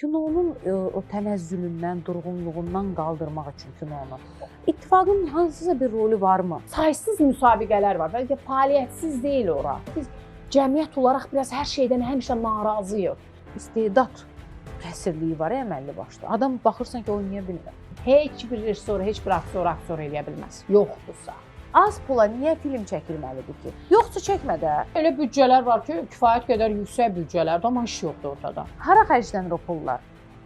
kinonun o tənəzzülündən, durğunluğundan qaldırmaq üçün kinonu İttifaqın hansısa bir rolu varmı? Saysız müsabiqələr var. Bəlkə fəaliyyətsiz deyil ora. Biz cəmiyyət olaraq biraz hər şeydən həmişə narazıyıq. İstedad kəsirliyi var əməlli başda. Adam baxırsan ki, oynaya bilmir. Heç bir rejissor, heç bir aktyor eləyə bilməz. Yoxdursa. Az pula niyə film çəkilməlidir ki? Yoxsa çəkmə də. Elə büdcələr var ki, kifayət qədər yüksək büdcələrdir, amma iş yoxdur ortada. Hara xərclənir o pullar?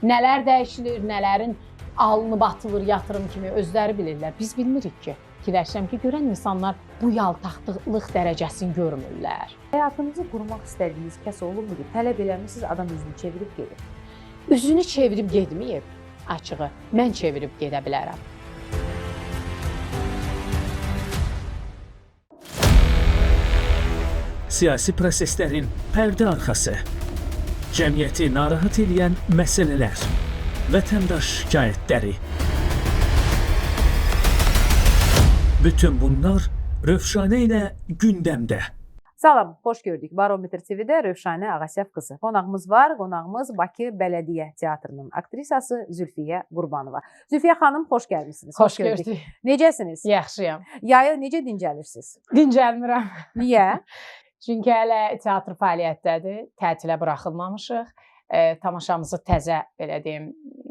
Nələr dəyişilir, nələrin alınıb atılır yatırım kimi özləri bilirlər. Biz bilmirik ki. Fikirləşirəm ki, görən insanlar bu yaltaqlıq dərəcəsini görmürlər. Həyatınızı qurmaq istədiyiniz kəs olurmu ki, tələb eləmisiniz, adam üzünü çevirib gedir? Üzünü çevirib getməyib, açığı. Mən çevirib gedə bilərəm. Siyasi proseslərin pərdə arxası, cəmiyyəti narahat edən məsələlər, vətəndaş şikayətləri. Bütün bunlar Rövşanə ilə gündəmdə. Salam, xoş gördük. Barometr TV-də Rövşanə Ağasəv qızı. Qonağımız var. Qonağımız Bakı Bələdiyyə Teatrının aktrisası Zülfiyə Qurbanova. Zülfiyə xanım, xoş gəlmisiniz. Xoş gördük. Necəsiniz? Yaxşıyam. Yayı necə dincəlirsiniz? Dincəlmirəm. Niyə? Çünki hələ teatr fəaliyyətdədir, tətilə buraxılmamışıq. Tamaşamızı təzə, belə deyim,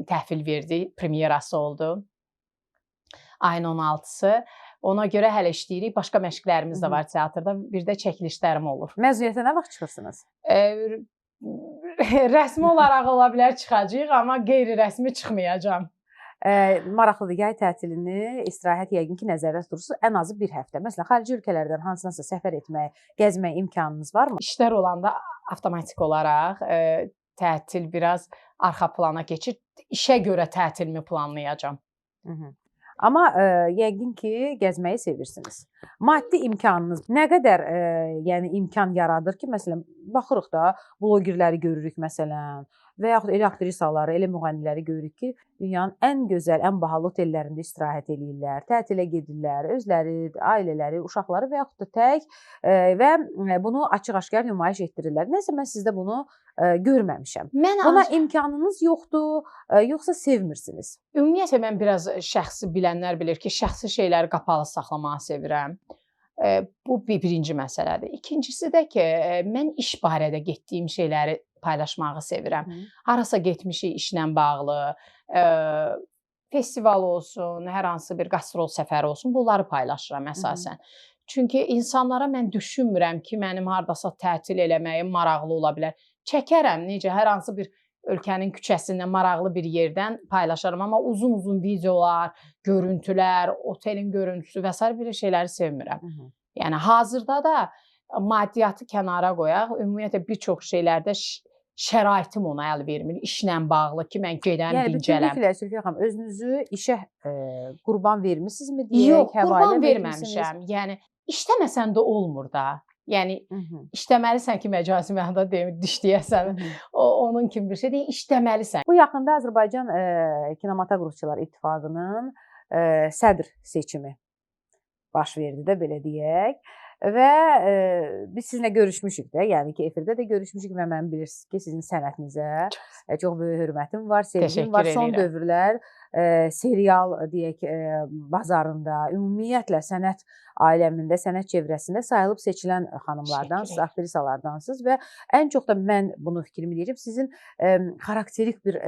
təhvil verdi, premyerası oldu. Ayın 16-sı. Ona görə hələ işləyirik. Başqa məşqlərimiz də var teatrda. Bir də çəkilişlərim olur. Məzuniyyətə nə vaxt çıxırsınız? Rəsmi olaraq ola bilər çıxacağıq, amma qeyri-rəsmi çıxmayacağam. Maraqlıdır, yay tətilini, istirahət yəqin ki, nəzərdə tutursunuz ən azı bir həftə. Məsələn, xarici ölkələrdən hansınasa səfər etmək, gəzmək imkanınız varmı? İşlər olanda avtomatik olaraq tətil biraz arxa plana keçir. İşə görə tətilimi planlayacağam. Amma yəqin ki, gəzməyi sevirsiniz. Maddi imkanınız nə qədər yəni imkan yaradır ki, məsələn, baxırıq da, blogerləri görürük məsələn, və yaxud elə aktrisaları, elə müğənniləri görürük ki, dünyanın ən gözəl, ən bahalı otellərində istirahət edirlər, tətilə gedirlər, özləri, ailələri, uşaqları və yaxud da tək və bunu açıq-aşkar nümayiş etdirirlər. Nəsə mən sizdə bunu görməmişəm. Buna imkanınız yoxdur, yoxsa sevmirsiniz? Ümumiyyətlə mən biraz şəxsi bilənlər bilir ki, şəxsi şeyləri qapalı saxlamağı sevirəm. Bu birinci məsələdir. İkincisi də ki, mən iş barədə getdiyim şeyləri paylaşmağı sevirəm. Harasa getmişik işlə bağlı, festival olsun, hər hansı bir qastrol səfəri olsun, bunları paylaşıram əsasən. Çünki insanlara mən düşünmürəm ki, mənim hardasa tətil eləməyim maraqlı ola bilər. Çəkərəm, necə, hər hansı bir ölkənin küçəsindən, maraqlı bir yerdən paylaşarım. Amma uzun-uzun videolar, görüntülər, otelin görüntüsü və s. bir şeyləri sevmirəm. Yəni, hazırda da maddiyyatı kənara qoyaq, ümumiyyətlə bir çox şeylərdə şəraitim ona əl vermir, işlə bağlı ki, mən gedəm, dincələm. Yəni, bütünlüklə, Zülfiyə xanım, özünüzü işə qurban vermisinizmi? Yox, qurban verməmişəm. Yəni, işləməsən də olmur da. Yəni, işləməlisən ki, məcazi mənada deyim, dişləyəsən, onun kimi bir şey deyil, işləməlisən. Bu yaxında Azərbaycan Kinematoqrafçılar İttifaqının sədr seçimi baş verdi də, belə deyək. Və biz sizinlə görüşmüşük də, yəni ki, efirdə də görüşmüşük və mən bilirsiniz ki, sizin sənətinizə çox böyük hörmətim var, sevgim var. Son dövrlər serial, deyək, bazarında, ümumiyyətlə sənət aləmində, sənət çevrəsində sayılıb seçilən xanımlardansınız, aktrisalardansınız və ən çox da mən bunu fikrimi deyəcəm, sizin xarakterik bir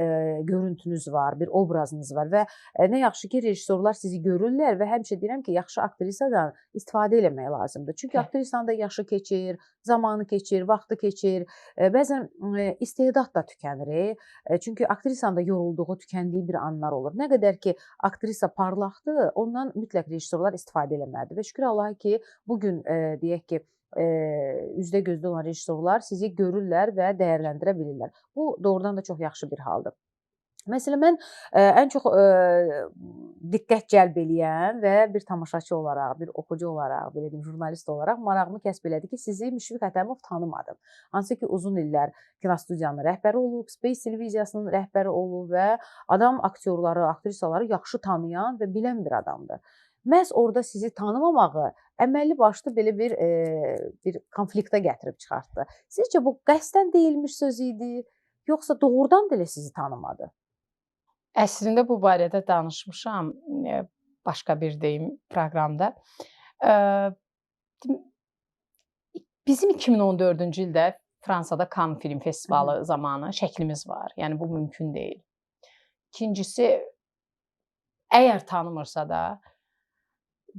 görüntünüz var, bir obrazınız var və nə yaxşı ki, rejissorlar sizi görürlər və həmişə deyirəm ki, yaxşı aktrisadan istifadə eləmək lazımdır. Çünki aktrisanın da yaşı keçir, zamanı keçir, vaxtı keçir, bəzən istedad da tükənir. Çünki aktrisanın da yorulduğu, tükəndiyi bir anlar olur. Nə qədər ki, aktrisa parlaqdır, ondan mütləq rejissorlar istifadə eləməlidir. Və şükür Allaha ki, bugün deyək ki, üzdə gözdə olan rejissorlar sizi görürlər və dəyərləndirə bilirlər. Bu, doğrudan da çox yaxşı bir haldır. Məsələn, mən ən çox diqqət cəlb eləyən və bir tamaşaçı olaraq, bir oxucu olaraq, belə deyim, jurnalist olaraq marağımı kəsb elədi ki, sizi Müşfiq Ətəmov tanımadım. Hansı ki, uzun illər kinostudiyanın rəhbəri olub, Space televiziyasının rəhbəri olub və adam aktyorları, aktrisaları yaxşı tanıyan və bilən bir adamdır. Məhz orada sizi tanımamağı əməlli başlı belə bir konfliktə gətirib çıxartdı. Sizcə bu qəsdən deyilmiş söz idi? yoxsa doğrudan da elə sizi tanımadı? Əslində bu barədə danışmışam başqa bir deyim proqramda. Bizim 2014-cü ildə Fransada Cannes Film Festivalı zamanı şəklimiz var. Yəni bu mümkün deyil. İkincisi, əgər tanımırsa da,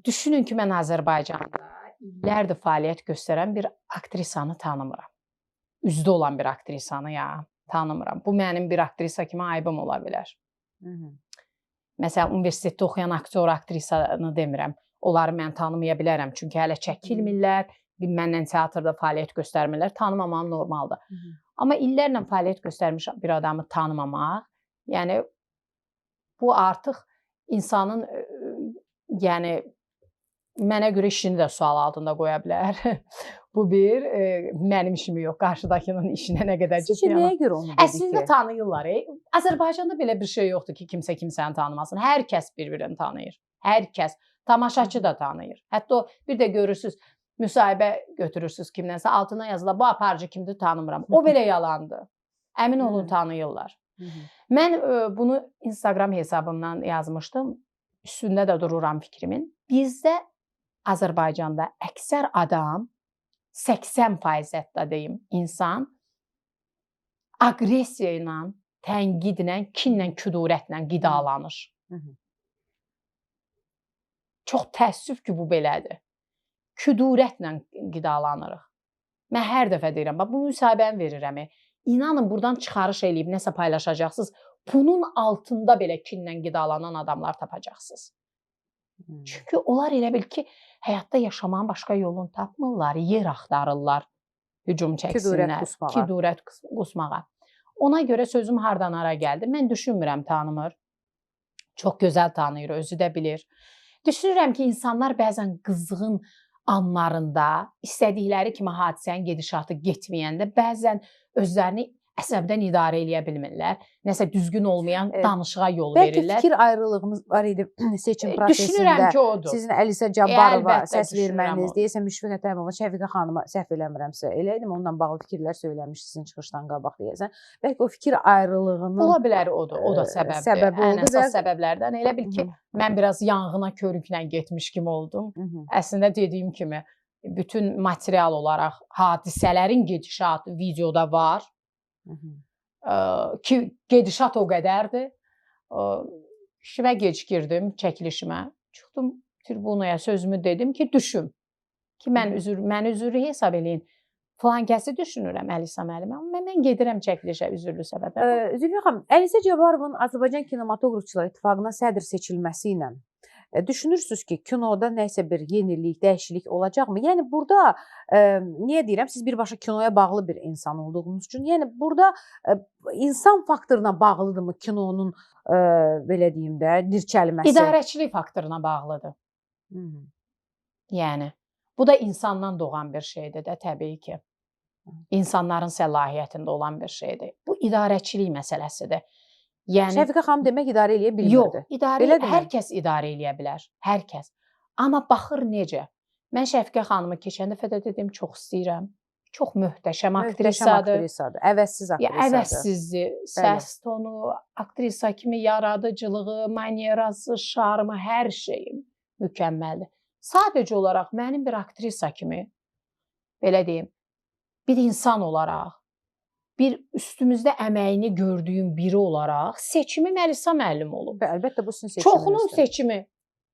düşünün ki, mən Azərbaycanda illərdir fəaliyyət göstərən bir aktrisanı tanımıram. Üzdə olan bir aktrisanı tanımıram. Bu mənim bir aktrisa kimi aybım ola bilər. Məsələn, universitetdə oxuyan aktor, aktrisanı demirəm. Onları mən tanımaya bilərəm. Çünki hələ çəkilmirlər, məndən teatrda fəaliyyət göstərmirlər. Tanımamam normaldır. Amma illərlə fəaliyyət göstərmiş bir adamı tanımamaq, yəni bu artıq insanın, yəni mənə görə işini də sual altında qoya bilər. Bu bir, mənim işimi yox, qarşıdakının işinə nə qədər ciddi. Sizcə nəyə görə onu dedi ki? Əslində tanıyırlar. Azərbaycanda belə bir şey yoxdur ki, kimsə kimsəni tanımasın. Hər kəs bir-birini tanıyır. Hər kəs. Tamaşaçı da tanıyır. Hətta o bir də görürsüz, müsahibə götürürsüz kimdənsə, altına yazılır, bu aparıcı kimdir tanımıram. O belə yalandır. Əmin olun tanıyırlar. Mən bunu Instagram hesabımdan yazmışdım. Üstündə də dururam fikrimin. Bizdə Azərbaycanda əksər adam 80% hətta deyim, insan aqressiya ilə, tənqidlə, kinlə, küdurətlə qidalanır. Çox təəssüf ki, bu belədir. Küdurətlə qidalanırıq. Mən hər dəfə deyirəm, bu müsahibəni verirəm. İnanın, buradan çıxarış eləyib nəsə paylaşacaqsınız. Bunun altında belə kinlə qidalanan adamlar tapacaqsınız. Çünki onlar elə bil ki, həyatda yaşamağın başqa yolunu tapmırlar, yer axtarırlar, hücum çəksinlər, küdurət qusmağa. Ona görə sözüm hardan hara gəldi, mən düşünmürəm tanımır. Çox gözəl tanıyır, özü də bilir. Düşünürəm ki, insanlar bəzən qızğın anlarında, istədikləri kimi hadisənin gedişatı getməyəndə bəzən özlərini əsəbdən idarə eləyə bilmirlər. Nəsə düzgün olmayan danışığa yol verirlər. Bəlkə fikir ayrılığımız var idi seçim prosesində. Düşünürəm ki, odur. Sizin Əlisə Cabbarova səs verməyiniz, deyəsən Müşfiq Ətəmova, Şəfiqə xanıma səhv eləmirəmsə, elə idim, ondan bağlı fikirlər söyləmiş sizin çıxışdan qabaq deyəsən. Bəlkə o fikir ayrılığının ola bilər odur, o da səbəbdir. Səbəbi oldu. Ən əsas səbəblərdən elə bil ki, mən biraz yanğına körüklə getmiş kimi oldum. Əslində dediyim kimi, bütün material olaraq hadisələrin gedişatı videoda var. Ki gedişat o qədərdir. İşimə gecikirdim, çəkilişimə. Çıxdım tribunaya, sözümü dedim ki, düşüm. Ki mən üzürlü hesab eləyin. Falan kəsi düşünürəm Əlisə müəllimə. Amma mən gedirəm çəkilişə üzürlü səbəbə. Zülfiyə xanım, Əlisə Cabbarovun Azərbaycan Kinematografçılar İttifaqına sədr seçilməsi ilə düşünürsünüz ki, kinoda nəsə bir yenilik, dəyişiklik olacaqmı? Yəni burada niyə deyirəm, siz birbaşa kinoya bağlı bir insan olduğunuz üçün, yəni burada insan faktoruna bağlıdırmı kinonun belə deyim də dirçəlməsi? İdarəçilik faktoruna bağlıdır. Yəni bu da insandan doğan bir şeydir də təbii ki. İnsanların səlahiyyətində olan bir şeydir. Bu idarəçilik məsələsidir. Yəni Şəfiqə xanım demək idarə eləyə bilmirdi. Yox, hər kəs idarə eləyə bilər. Hər kəs. Amma baxır necə? Mən Şəfiqə xanımı keçən dəfə də dedim, çox istəyirəm. Çox möhtəşəm aktrisadır. Əvəzsiz aktrisadır. Əvəzsizdir. Səs tonu, aktrisa kimi yaradıcılığı, manierası, şarmı, hər şeyi mükəmməldir. Sadəcə olaraq mənim bir aktrisa kimi, belə deyim, bir insan olaraq, bir üstümüzdə əməyini gördüyüm biri olaraq seçimim Əlisə müəllim olub. Əlbəttə bu sizin seçiminizdir. Çoxunun seçimi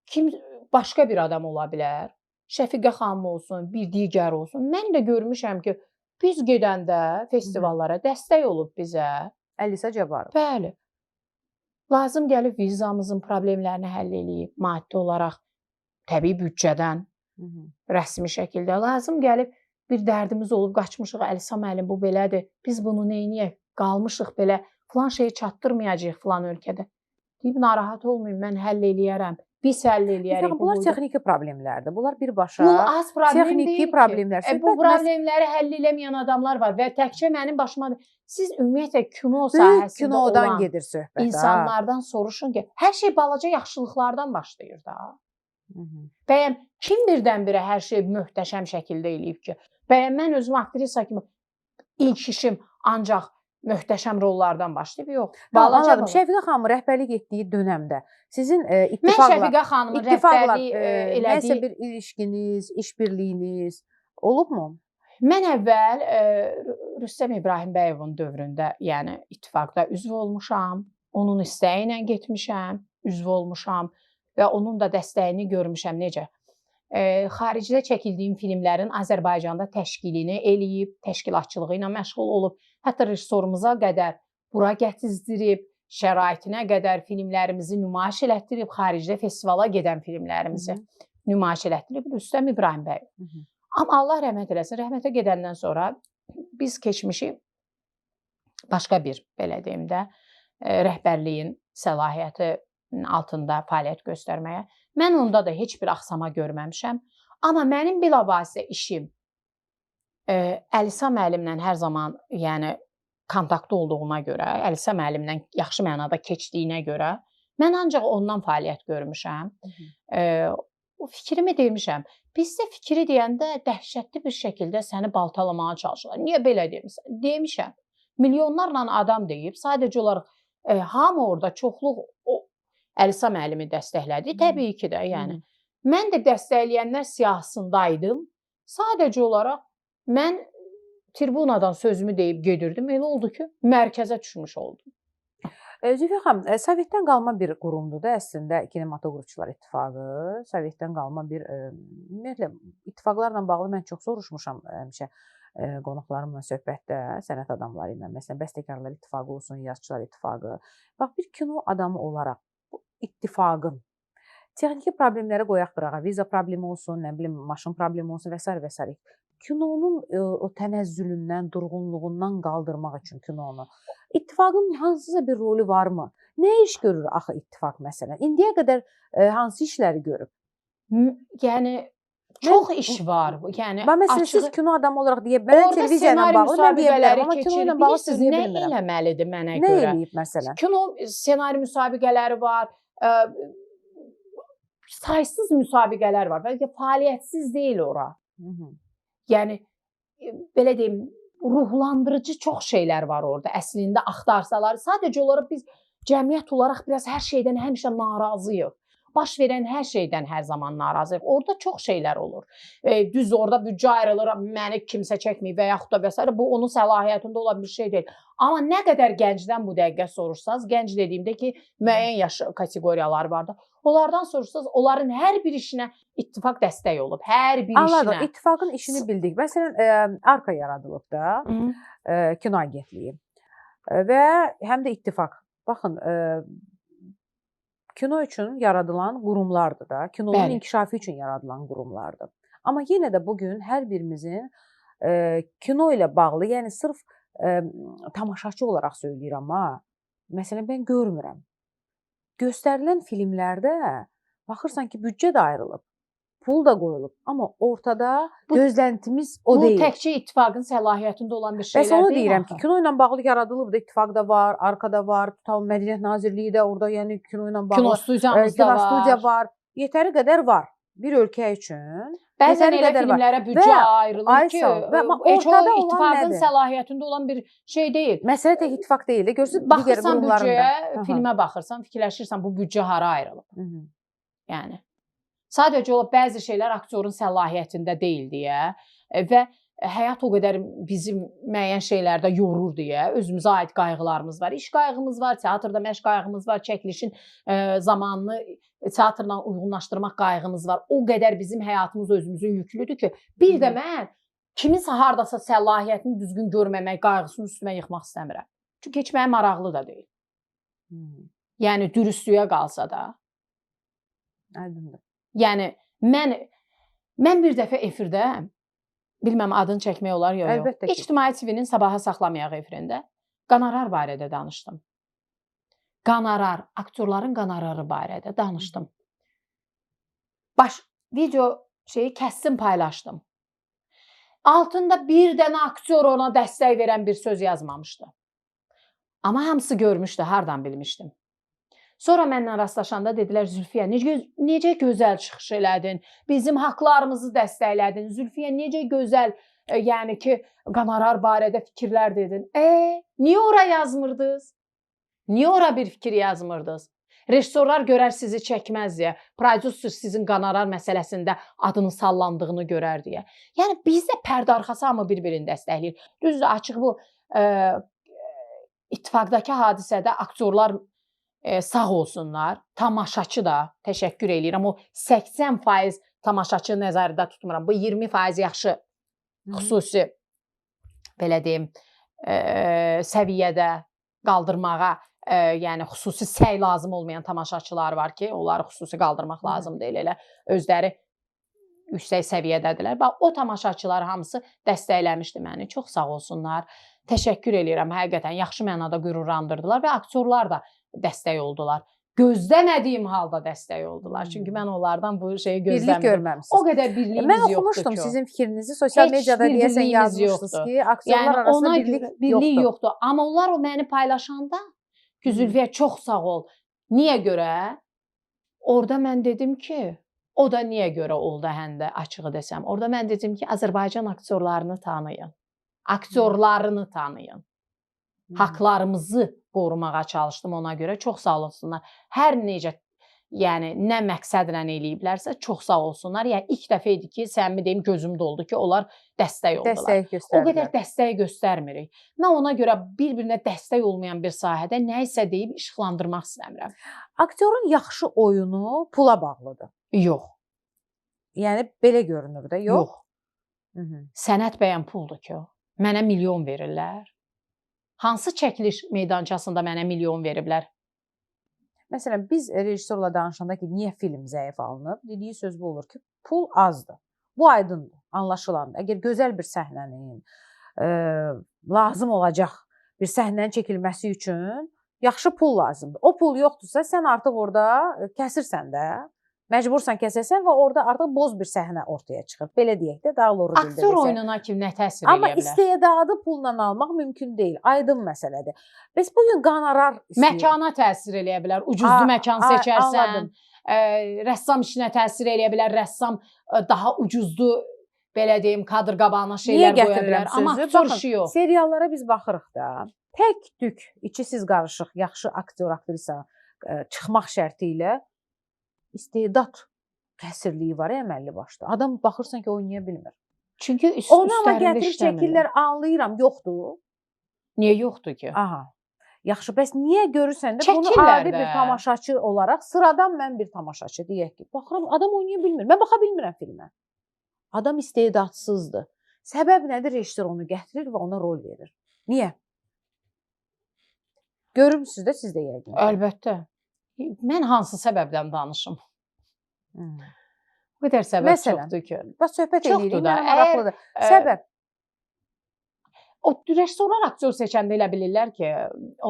kim başqa bir adam ola bilər. Şəfiqə xanım olsun, bir digər olsun. Mən də görmüşəm ki, biz gedəndə festivallara dəstək olub bizə. Əlisə Cabbarov. Bəli. Lazım gəlib vizamızın problemlərini həll eləyib, maddi olaraq, təbii büdcədən, rəsmi şəkildə. Lazım gəlib bir dərdimiz olub, qaçmışıq, Əlisə müəllim bu belədir, biz bunu neyniyək, qalmışıq belə, filan şeyi çatdırmayacaq filan ölkədə. Deyib, narahat olmayın, mən həll eləyərəm, biz həll eləyərik. Bunlar texniki problemlərdir, bunlar birbaşa texniki problemlər. Bu problemləri həll eləməyən adamlar var və təkcə mənim başıma, siz ümumiyyətlə kino sahəsində olan insanlardan soruşun ki, hər şey balaca yaxşılıqlardan başlayır da. Bəyəm, kim birdən-birə hər şey möhtəşəm şəkildə eləyib ki? Bəyəm, mən özüm aktrisa kimi ilk işim ancaq möhtəşəm rollardan başlayıb yox. Tamam, Balaca anladım. bala. Şəfiqə xanım rəhbərlik etdiyi dövrdə sizin Mən ittifaqla Şəfiqə xanımın ittifaqla rəhbərliyi nəsə elədiyi bir ilişkiniz, işbirliyiniz olubmu? Mən əvvəl Rüstəm İbrahimbəyovun dövründə, yəni ittifaqda üzv olmuşam. Onun istəyi ilə getmişəm, üzv olmuşam və onun da dəstəyini görmüşəm necə. Xaricdə çəkildiyim filmlərin Azərbaycanda təşkilini eləyib, təşkilatçılığı ilə məşğul olub, hətta rejissorumuza qədər bura gətizdirib, şəraitinə qədər filmlərimizi nümayiş elətdirib, xaricdə festivala gedən filmlərimizi nümayiş elətdirib Rüstəm İbrahimbəyov. Amma Allah rəhmət eləsin, rəhmətə gedəndən sonra biz keçmişik başqa bir, belə deyim də, rəhbərliyin səlahiyyəti altında fəaliyyət göstərməyə. Mən onda da heç bir axsama görməmişəm. Amma mənim bilavasitə işim Əlisə müəllimlə hər zaman, yəni kontaktda olduğuma görə, Əlisə müəllimlə yaxşı mənada keçdiyinə görə mən ancaq ondan fəaliyyət görmüşəm. O fikrimi demişəm. Bizdə fikri deyəndə dəhşətli bir şəkildə səni baltalamağa çalışırlar. Niyə belə demirsən? Demişəm. Milyonlarla adam deyib, sadəcə olaraq hamı orada çoxluq Əlisə müəllimi dəstəklədi. Təbii ki də, yəni. Mən də dəstəkləyənlər siyahısındaydım. Sadəcə olaraq mən tribunadan sözümü deyib gedirdim. Elə oldu ki, mərkəzə düşmüş oldum. Zülfiyə xanım, Sovetdən qalma bir qurumdur da əslində Kinematoqrafçılar İttifaqı. Sovetdən qalma bir ümumiyyətlə ittifaqlarla bağlı mən çox soruşmuşam həmişə qonaqlarımla söhbətdə, sənət adamları ilə, məsələn, bəstəkarlar İttifaqı olsun, yazıçılar İttifaqı. Bax, bir kino adamı olaraq bu ittifaqın texniki problemləri qoyaq qırağa, viza problemi olsun, nə bilim, maşın problemi olsun və s. və s. Kinonun o tənəzzülündən, durğunluğundan qaldırmaq üçün kinonu İttifaqın hansısa bir rolu varmı? Nə iş görür axı ittifaq məsələn? İndiyə qədər hansı işləri görüb? Yəni çox iş var. Yəni məsələn siz kino adamı olaraq deyə mən televiziya ilə bağlı mən deyə bilərəm, amma kino ilə bağlı siz deyə bilmirəm. Nə eləməlidir mənə görə? Nə eləyib məsələn? Kino ssenari müsabiqələri var. Saysız müsabiqələr var. Bəlkə fəaliyyətsiz deyil ora. Yəni belə deyim, ruhlandırıcı çox şeylər var orada. Əslində axtarsalar, sadəcə olaraq biz cəmiyyət olaraq biraz hər şeydən həmişə narazıyıq. Baş verən hər şeydən hər zaman narazıyıq. Orada çox şeylər olur. Düz orada büdcə ayrılır, məni kimsə çəkməyib və yaxud da və s. Bu onun səlahiyyətində olan bir şey deyil. Amma nə qədər gəncdən bu dəqiqə soruşsanız, gənc dediyimdə ki, müəyyən yaş kateqoriyaları vardı. Onlardan soruşsanız, onların hər bir işinə ittifaq dəstək olub. Hər bir Anladım. işinə. İttifaqın işini bildik. Məsələn, Arka yaradılıb da, kino agentliyi və həm də ittifaq. Baxın, kino üçün yaradılan qurumlardır da, kinonun inkişafı üçün yaradılan qurumlardır. Amma yenə də bugün hər birimizin kino ilə bağlı, yəni sırf tamaşaçı olaraq söyləyirəm amma, məsələn, mən görmürəm. Göstərilən filmlərdə baxırsan ki, büdcə də ayrılıb, pul da qoyulub, amma ortada gözləntimiz o deyil. Bu təkcə ittifaqın səlahiyyətində olan bir şeylər deyil. Bəs onu deyil deyirəm ki, kino ilə bağlı yaradılıb da, ittifaq da var, Arkada var, Tutal Mədəniyyət Nazirliyi də orada, yəni kino ilə bağlı kinostudiya var. Yetəri qədər var bir ölkə üçün. Bəzən elə filmlərə büdcə ayrılır ki, ortada ittifaqın səlahiyyətində olan bir şey deyil. Məsələ tək ittifaq deyil. Görürsüz, digər qurumlarında. Baxırsan büdcəyə, filmə baxırsan, fikirləşirsən bu büdcə hara ayrılıb. Yəni sadəcə olaraq bəzi şeylər aktyorun səlahiyyətində deyil deyə və həyat o qədər bizim müəyyən şeylərdə yorur deyə özümüzə aid qayğılarımız var. İş qayğımız var, teatrda məşq qayğımız var, çəkilişin zamanını teatrla uyğunlaşdırmaq qayğımız var. O qədər bizim həyatımız özümüzün yüklüdür ki, bir də mən kiminsə hardasa səlahiyyətini düzgün görməmək qayğısını üstümə yıxmaq istəmirəm. Çünki heç mənə maraqlı da deyil. Yəni dürüstlüyə qalsa da. Aydındır. Yəni mən bir dəfə efirdə, bilməm adını çəkmək olar ya yox. İctimai TV-nin Sabaha Saxlamayaq efirində qonorar barədə danışdım. Qonorar, aktyorların qonorarı barədə danışdım. Video kəsdim, paylaşdım. Altında bir dənə aktyor ona dəstək verən bir söz yazmamışdı. Amma hamısı görmüşdü, hardan bilmişdim. Sonra mənlə rastlaşanda dedilər, Zülfiyə, necə gözəl çıxış elədin, bizim haqlarımızı dəstəklədin, Zülfiyə, necə gözəl yəni ki, qonorar barədə fikirlər dedin. Niyə ora yazmırdınız? Niyə ora bir fikir yazmırdınız? Rejissorlar görər sizi çəkməz deyə, prodüser sizin qonorar məsələsində adını sallandığını görər deyə. Yəni bizdə pərdə arxası hamı bir-birini dəstəkləyir. Düzdür, açıq bu ittifaqdakı hadisədə aktyorlar sağ olsunlar, tamaşaçı da təşəkkür eləyirəm. O 80% tamaşaçı nəzərdə tutmuram. Bu 20% yaxşı xüsusi belə deyim səviyyədə qaldırmağa yəni xüsusi səy lazım olmayan tamaşaçılar var ki, onları xüsusi qaldırmaq lazım deyil, elə özləri yüksək səviyyədədirlər. Bax, o tamaşaçılar hamısı dəstəkləmişdi məni. Çox sağ olsunlar. Təşəkkür eləyirəm. Həqiqətən yaxşı mənada qürurlandırdılar və aktyorlar da dəstək oldular. Gözləmədiyim halda dəstək oldular. Çünki mən onlardan bu şeyi gözləmirdim. Birlik görməmisiniz. O qədər birliyimiz yoxdur ki. Mən oxumuşdum sizin fikrinizi. Sosial mediada deyəsən yazmışsınız ki, aktyorlar arasında birlik yoxdur. Amma onlar o məni paylaşanda ki, Zülfiyə çox sağ ol. Niyə görə? Orada mən dedim ki, o da niyə görə oldu həndə açığı desəm. Orada mən dedim ki, Azərbaycan aktyorlarını tanıyın. Aktyorlarını tanıyın. Haqlarımızı qorumağa çalışdım ona görə. Çox sağ olsunlar. Hər necə, yəni nə məqsədlə eləyiblərsə çox sağ olsunlar. Yəni ilk dəfə idi ki, səmimi deyim, gözüm doldu ki, onlar dəstək oldular. Dəstək göstərdilər. O qədər dəstək göstərmirik. Mən ona görə bir-birinə dəstək olmayan bir sahədə nə isə deyib işıqlandırmaq istəmirəm. Aktyorun yaxşı oyunu pula bağlıdır. Yox. Yəni belə görünür də, yox? Yox. Sənət bəyən puldur ki o. Mənə milyon verirlər. Hansı çəkiliş meydançasında mənə milyon veriblər? Məsələn, biz rejissorla danışanda ki, niyə film zəif alınıb? Dediyi söz bu olur ki, pul azdır. Bu aydındır, anlaşılandır. Əgər gözəl bir səhnənin lazım olacaq bir səhnənin çəkilməsi üçün yaxşı pul lazımdır. O pul yoxdursa, sən artıq orada kəsirsən də, məcbursan kəsəsən və orada artıq boz bir səhnə ortaya çıxır. Belə deyək də, daha doğru dildə desək. Aktyor oyununa kim nə təsir eləyə bilər? Amma istedadı pulla almaq mümkün deyil. Aydın məsələdir. Bəs bugün qonorar istəyir. Məkana təsir eləyə bilər. Ucuzlu məkan seçərsən. Rəssam işinə təsir eləyə bilər. Rəssam daha ucuzlu, belə deyim, kadr qabağına şeylər qoya bilər. Amma aktyor işi yox. Seriallara biz baxırıq da. Tək tük, içisiz qarışıq, yaxşı aktyor, aktrisa çıxmaq şərti ilə istedad kəsirliyi var əməlli başda. Adam baxırsan ki, oynaya bilmir. Çünki onu amma gətirib çəkirlər, anlayıram, yoxdur. Niyə yoxdur ki? Aha. Yaxşı, bəs niyə görürsən də bunu adi bir tamaşaçı olaraq, sıradan mən bir tamaşaçı deyək ki, baxıram, adam oynaya bilmir. Mən baxa bilmirəm filmə. Adam istedadsızdır. Səbəb nədir? Rejissor onu gətirir və ona rol verir. Niyə? Görürsünüz də siz də yəqin. Əlbəttə. Mən hansı səbəbdən danışım? Bu qədər səbəb çoxdur ki. Bax, söhbət edirik, mənə maraqlıdır. Səbəb? O rejissorlar aktyor seçəndə elə bilirlər ki,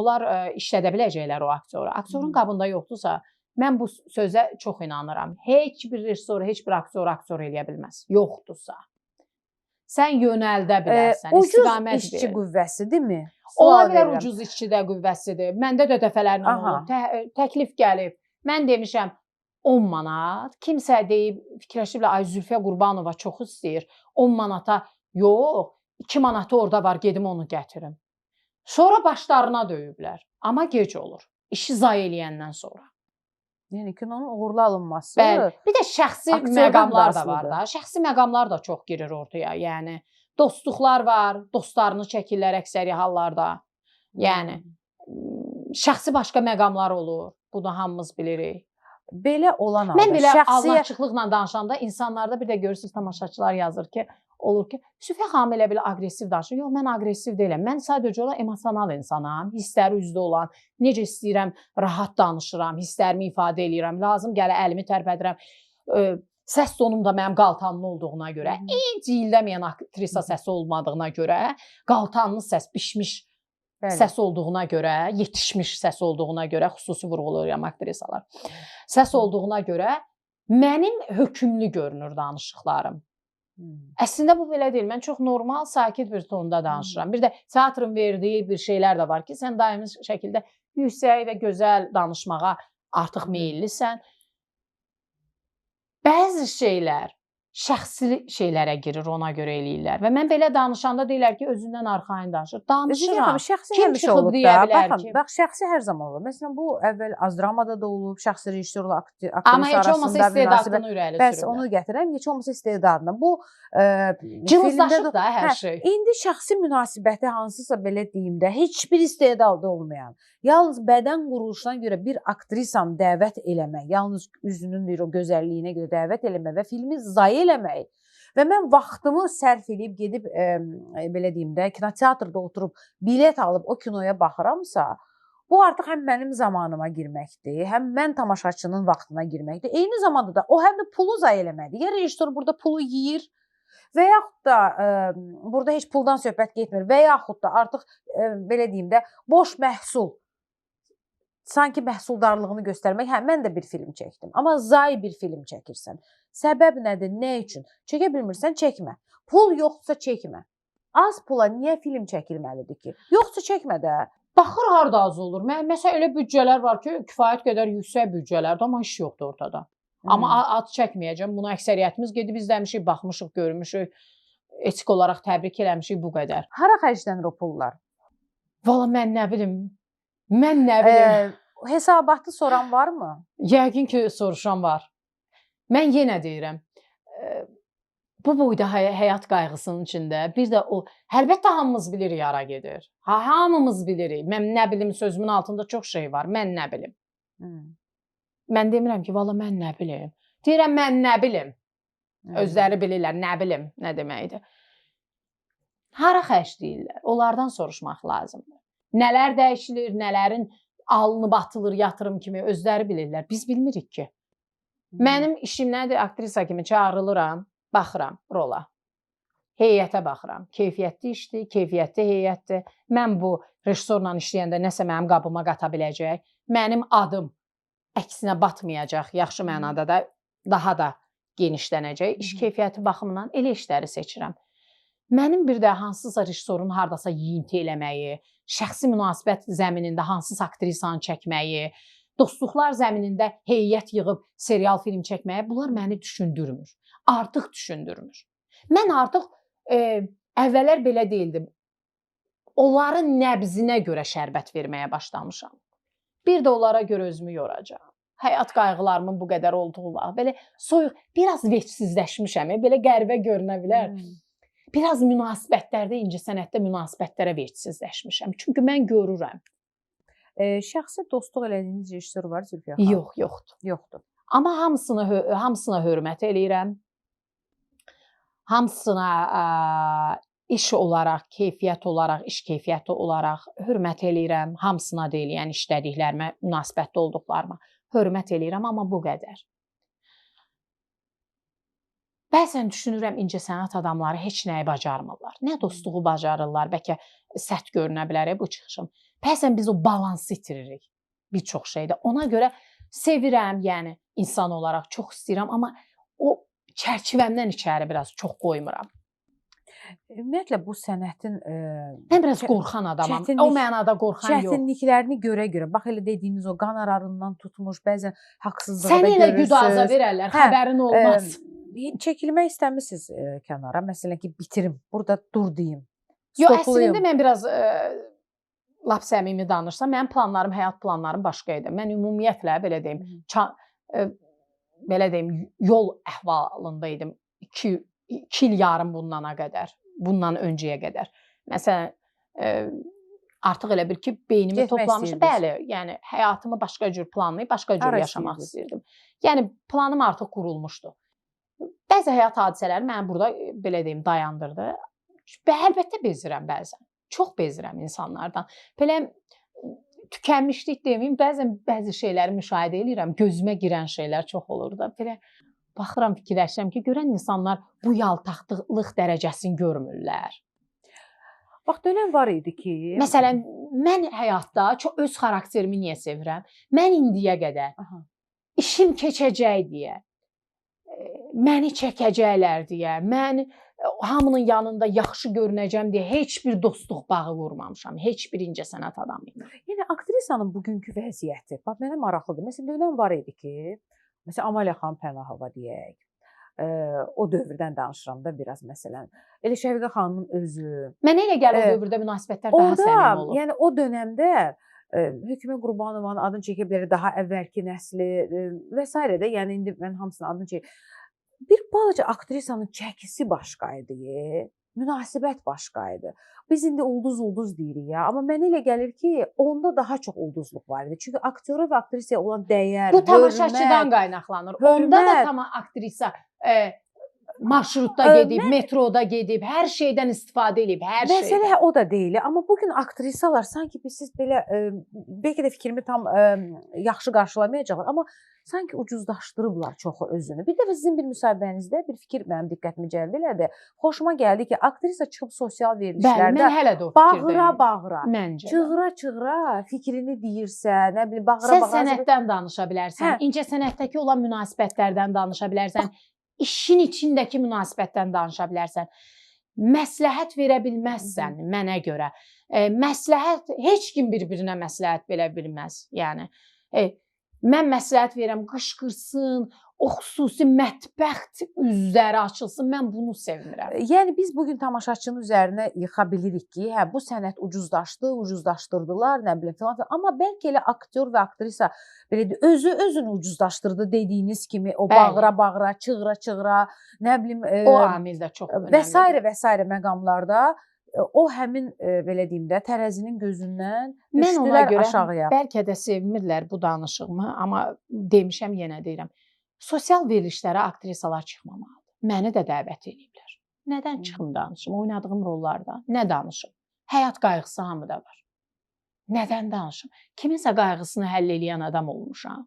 onlar işlədə biləcəklər o aktyoru. Aktyorun qabında yoxdursa, mən bu sözə çox inanıram. Heç bir rejissor, heç bir aktyor eləyə bilməz. Yoxdursa. Sən yönəldə bilərsən, istiqamət ucuz işçi qüvvəsidirmi? Ola bilər ucuz işçi də qüvvəsidir. Məndə də dəfələrlə olub. Təklif gəlib. Mən demişəm 10 manat. Kimsə deyib, fikirləşiblər, ay Zülfiyə Qurbanova çox istəyir. 10 manata, yox, 2 manatı orada var, gedim onu gətirim. Sonra başlarına döyüblər. Amma gec olur. İşi zay eləyəndən sonra. Yəni kinonun uğurlu alınması. Bəli. Bir də şəxsi məqamlar da var da. Şəxsi məqamlar da çox girir ortaya. Yəni dostluqlar var, dostlarını çəkirlər əksəri hallarda. Yəni şəxsi başqa məqamlar olur. Bunu hamımız bilirik. Belə olan halda. Mən belə açıqlıqla danışanda insanlarda bir də görürsünüz tamaşaçılar yazır ki, olur ki, Zülfiyə xanım elə belə aqressiv danışır. Yox, mən aqressiv deyiləm. Mən sadəcə olaraq emosional insanam. Hissləri üzdə olan, necə istəyirəm, rahat danışıram, hisslərimi ifadə edirəm. Lazım gələ əlimi tərpədirəm. Səs tonum da mənim qaltanlı olduğuna görə, cildəməyən aktrisa səsi olmadığına görə, qaltanlı səs, pişmiş səs olduğuna görə, yetişmiş səs olduğuna görə, xüsusi vurğuluyorum aktrisalar. Səs olduğuna görə mənim hökmlü görünür danışıqlarım. Əslində bu belə deyil. Mən çox normal, sakit bir tonda danışıram. Bir də teatrın verdiyi bir şeylər də var ki, sən daimi şəkildə yüksək və gözəl danışmağa artıq meyillisən. Bəzi şeylər şəxsi şeylərə girir, ona görə eləyirlər. Və mən belə danışanda deyirlər ki, özündən arxayın danışır. Danışıram. Şəxsi Kim həmişə çıxıb olub deyə da. bilər Baxın, ki? bax şəxsi hər zaman olur. Məsələn, bu əvvəl Azdramada da olub, şəxsi rejissorla Amma aktrisa heç olmasa arasında münasibət. istedadını ürəli Bəs sürüblər. onu gətirəm, heç olmasa istedadına. Bu Cılızlaşıb da hər şey. İndi şəxsi münasibəti hansısa belə deyim də, heç bir istedadı olmayan, yalnız bədən quruluşuna görə bir aktrisanı dəvət eləmək, yalnız üzünün o gözəlliyinə görə dəvət eləmək və filmi zayə eləmək və mən vaxtımı sərf edib gedib belə deyim də, kinoteatrda oturub bilet alıb o kinoya baxıramsa, bu artıq həm mənim zamanıma girməkdir, həm mən tamaşaçının vaxtına girməkdir. Eyni zamanda da o həm də pulu zayə eləməkdir. Ya rejissor burada pulu yeyir və yaxud da burada heç puldan söhbət getmir və yaxud da artıq belə deyim də, boş məhsul, sanki məhsuldarlığını göstərmək. Hə, mən də bir film çəkdim, amma zay bir film çəkirsən. Səbəb nədir, nə üçün? Çəkə bilmirsən, çəkmə. Pul yoxsa çəkmə. Az pula niyə film çəkilməlidir ki? Yoxsa çəkmə də. Baxır harda az olur. Məsələn elə büdcələr var ki, kifayət qədər yüksək büdcələrdir, amma iş yoxdur ortada. Amma ad çəkməyəcəm. Bunu əksəriyyətimiz gedib izləmişik, baxmışıq, görmüşük. Etik olaraq təbrik eləmişik, bu qədər. Hara xərclənir o pullar? Valla mən nə bilim. Mən nə bilim. Hesabatı soran varmı? Yəqin ki, soruşan var. Mən yenə deyirəm, bu boyda həyat qayğısının içində bir də o, əlbəttə hamımız bilirik hara gedir. Hamımız bilirik. Mən nə bilim sözümün altında çox şey var. Mən nə bilim. Mən demirəm ki, valla mən nə bilim. Deyirəm mən nə bilim. Özləri bilirlər, nə bilim nə deməkdir. Hara xərcləyirlər? Onlardan soruşmaq lazımdır. Nələr dəyişilir, nələrin alınıb atılır yatırım kimi özləri bilirlər. Biz bilmirik ki. Mənim işim nədir? Aktrisa kimi çağırılıram, baxıram rola. Heyətə baxıram. Keyfiyyətli işdir, keyfiyyətli heyətdir. Mən bu rejissorla işləyəndə nəsə mənim qabıma qata biləcək. Mənim adım əksinə batmayacaq. Yaxşı mənada da daha da genişlənəcək. İş keyfiyyəti baxımından elə işləri seçirəm. Mənim bir də hansısa rejissorun hardasa yiyinti eləməyi, şəxsi münasibət zəminində hansısa aktrisanı çəkməyi, dostluqlar zəminində heyət yığıb serial film çəkməyə, bunlar məni düşündürmür. Artıq düşündürmür. Mən artıq əvvəllər belə deyildim. Onların nəbzinə görə şərbət verməyə başlamışam. Bir də onlara görə özümü yoracağam. Həyat qayğılarımın bu qədər olduğu vaxt belə soyuq, biraz vecdsizləşmişəm. Belə qəribə görünə bilər. Biraz münasibətlərdə, incəsənətdə münasibətlərə vecdsizləşmişəm. Çünki mən görürəm. Şəxsi dostluq elədiyiniz rejissor var Zülfiyə xanım? Yox, yoxdur. Yoxdur. Amma hamısına hörmət eləyirəm. Hamısına iş olaraq, keyfiyyət olaraq, iş keyfiyyəti olaraq hörmət eləyirəm. Hamısına deyil, yəni işlədiklərimə, münasibətli olduqlarıma hörmət eləyirəm, amma bu qədər. Bəzən düşünürəm incəsənət adamları heç nəyi bacarmırlar. Nə dostluğu bacarırlar, bəlkə sərt görünə bilər bu çıxışım. Bəzən biz o balansı itiririk bir çox şeydə. Ona görə sevirəm, yəni insan olaraq çox istəyirəm, amma o çərçivəmdən içəri biraz çox qoymuram. Ümumiyyətlə bu sənətin mən biraz qorxan adamam. O mənada qorxan yox. Çətinliklərini görə, bax elə dediyiniz o qanararından tutmuş, bəzən haqsızlığı da görürsüz. Səni elə güdaza verərlər, xəbərin olmaz. Çəkilmək istəmisiniz kənara, məsələn ki, bitirim, burada dur deyim. Yox, əslində mən biraz lap səmimi danışsam, mənim planlarım, həyat planlarım başqa idi. Mən ümumiyyətlə belə deyim, yol əhvalında idim 2 il yarım bundan öncəyə qədər. Məsələn, artıq elə bil ki, beynimi toplamışım. Bəli, yəni həyatımı başqa cür planlayıb, başqa cür yaşamaq istəyirdim. Yəni planım artıq qurulmuşdu. Bəzi həyat hadisələri məni burada belə deyim dayandırdı. Əlbəttə bezirəm bəzən. Çox bezirəm insanlardan. Belə tükənmişlik deməyim, bəzi şeyləri müşahidə edirəm. Gözümə girən şeylər çox olur da. Belə baxıram, fikirləşirəm ki, görən insanlar bu yaltaqlıq dərəcəsini görmürlər. Bax, dönəm var idi ki... Məsələn, mən həyatda çox öz xarakterimi niyə sevirəm? Mən indiyə qədər işim keçəcək deyə, məni çəkəcəklər deyə, mən hamının yanında yaxşı görünəcəm deyə heç bir dostluq bağı qurmamışam. Heç bir incəsənət adamıyım. Yəni aktrisanın bugünkü vəziyyəti, bax mənə maraqlıdır. Məsələn, dönəm var idi ki, məsələn Amaliya xanım Pənahova deyək, o dövrdən danışıram da biraz məsələn. Elə Şəfiqə xanımın özü. Mənə elə gəlir o Evet. dövrdə münasibətlər daha Orada, səmimi olur. yəni o dövrdə Hökümə Qurbanovanın adını çəkə bilərik, daha əvvəlki nəsli və s. də, yəni indi mən hamısının adını çək. Bir balaca aktrisanın çəkisi başqa idi, münasibət başqa idi. Biz indi ulduz deyirik ya, amma mənə elə gəlir ki, onda daha çox ulduzluq var idi. Çünki aktyora və aktrisaya olan dəyər, Bu tamaşaçıdan qaynaqlanır. Onda da tam aktrisa marşrutda gedib, metroda gedib, hər şeydən istifadə edib, hər şeydən. Məsələ o da deyil, amma bugün aktrisalar sanki siz belə bəlkə də fikrimi tam yaxşı qarşılamayacaqlar, amma sanki ucuzlaşdırıblar çoxu özünü. Bir dəfə sizin bir müsahibənizdə bir fikir mənim diqqətimi cəlb elədi. Xoşuma gəldi ki, aktrisa çıxıb sosial verilişlərdə mən hələ də o fikirdəyim. bağıra, Məncə. çığıra fikrini deyirsə, nə bilim bağıra. Sən sənətdən danışa bilərsən, incəsənətdəki olan münasibətlərdən danışa bilərsən, işin içindəki münasibətdən danışa bilərsən. Məsləhət verə bilməzsən mənə görə. Məsləhət, heç kim bir-birinə məsləhət verə bilməz. Yəni, mən məsləhət verirəm, qışqırsın, o xüsusi mətbəxt üzləri açılsın, mən bunu sevmirəm. Yəni, biz bugün tamaşaçının üzərinə yıxa bilirik ki, hə, bu sənət ucuzlaşdırdılar, nə bilim filan. Amma bəlkə elə aktyor və aktrisa özünü ucuzlaşdırdı dediyiniz kimi, o bağıra, çığıra, nə bilim, o amil də çox önəmlidir. Və s. məqamlarda o həmin belə deyim də tərəzinin gözündən mən ona görə aşağıya. Bəlkə də sevmirlər bu danışığımı, amma demişəm, yenə deyirəm. Sosial verilişlərə aktrisalar çıxmamalıdır. Məni də dəvət ediblər. Nədən çıxım danışım? Oynadığım rollarda nə danışım? Həyat qayğısı hamıda var. Nədən danışım? Kiminsə qayğısını həll eləyən adam olmuşam.